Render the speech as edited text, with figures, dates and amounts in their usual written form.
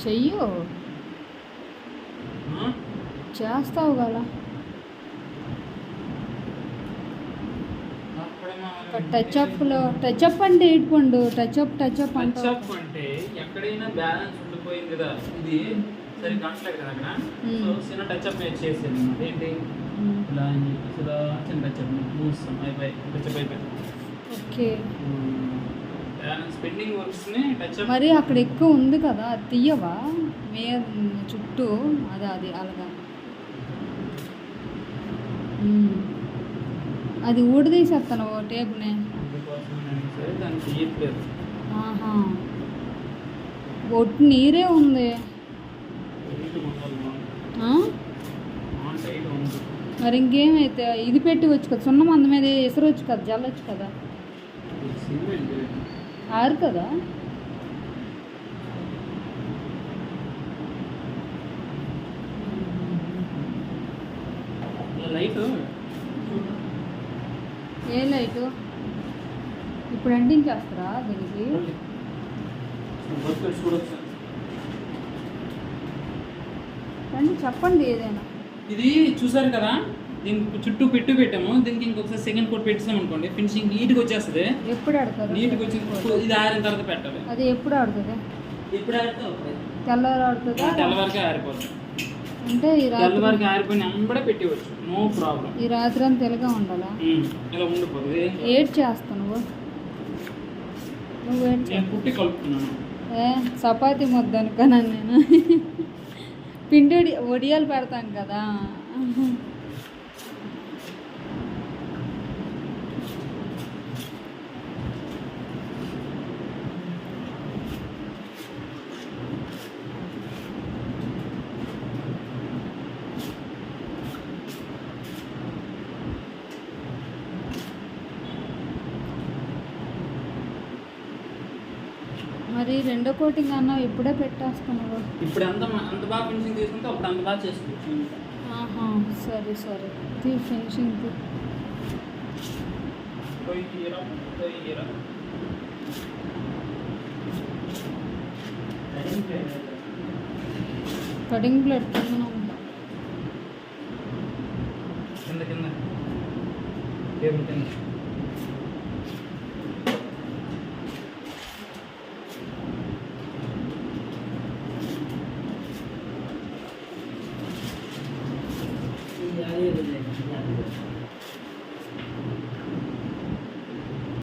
చెయ్యు చేస్తావు కదా. టచ్అప్ అంటే ఇటుకోండు. టచ్అప్ అంటే ఎక్కడైనా బ్యాలెన్స్ ఉండిపోయింది కదా, ఇది సరే కావట్లేదు కదా అక్కడ. సో చిన్న టచ్అప్ నేను చేసాను అనమాట. ఏంటి ఇలా అని చెప్పేసి ఇలా చిన్న టచ్అప్ మూస్తాం అయిపోయి టచ్అప్ అయిపోయి. ఓకే బ్యాలెన్స్ పెండింగ్ వర్క్స్ని టచ్అప్. మరి అక్కడ ఎక్కువ ఉంది కదా, అది తీయవా మే చుట్టూ? అది అలాగా అది ఊడదీసేస్తాను టేప్ని. దాన్ని తీయట్లేదు. ఆహా ఒట్టు నీరే ఉంది. మరి ఇంకేమైతే ఇది పెట్టి వచ్చు కదా, సున్నం అంద మీద ఎసరవచ్చు కదా, జల్లొచ్చు కదా, ఆరు కదా. లైట్ ఏ లైటు ఇప్పుడు అంటించేస్తారా దీనికి? రండి చెప్పండి ఏదైనా. ఇది చూసారు కదా, దీనికి చుట్టూ పెట్టాము. దీనికి ఇంకొకసారి సెకండ్ కోట్ పెట్టాం అనుకోండి, ఫినిషింగ్ నీట్గా వచ్చేస్తుంది. ఎప్పుడు ఆడతారు? నీట్గా వచ్చి ఇది ఆరిన తర్వాత పెట్టాలి. అది ఎప్పుడు ఆడుతుంది? ఎప్పుడు ఆడితే తెల్లవారు ఆడుతుందా? తెల్లవారికి ఆరిపోతుంది. అంటే ఈ తెల్లవారికి ఆరిపోయిన అంబడే పెట్టవచ్చు, నో ప్రాబ్లం. ఈ రాత్రి అంతా తెలుగా ఉండాలా? ఇలా ఉండిపోతుంది. ఏడ్ చేస్తావు నువ్వు నేను పుట్టి కలుపుతున్నాను. చపాతీ ముద్ద అనుకున్నాను నేను. పిండి వడియాలు పెడతాను కదా. మరి రెండో కోటింగ్ అన్నావు, ఇప్పుడే పెట్టేస్తున్నావు. ఇప్పుడు అంత బాగా ఫినిషింగ్ తీసుకుంటే అప్పుడు అంత బాగా చేసుకోవచ్చు. సరే ఫినిషింగ్ కటింగ్ ప్లేట్ కింద టేబుల్ కింద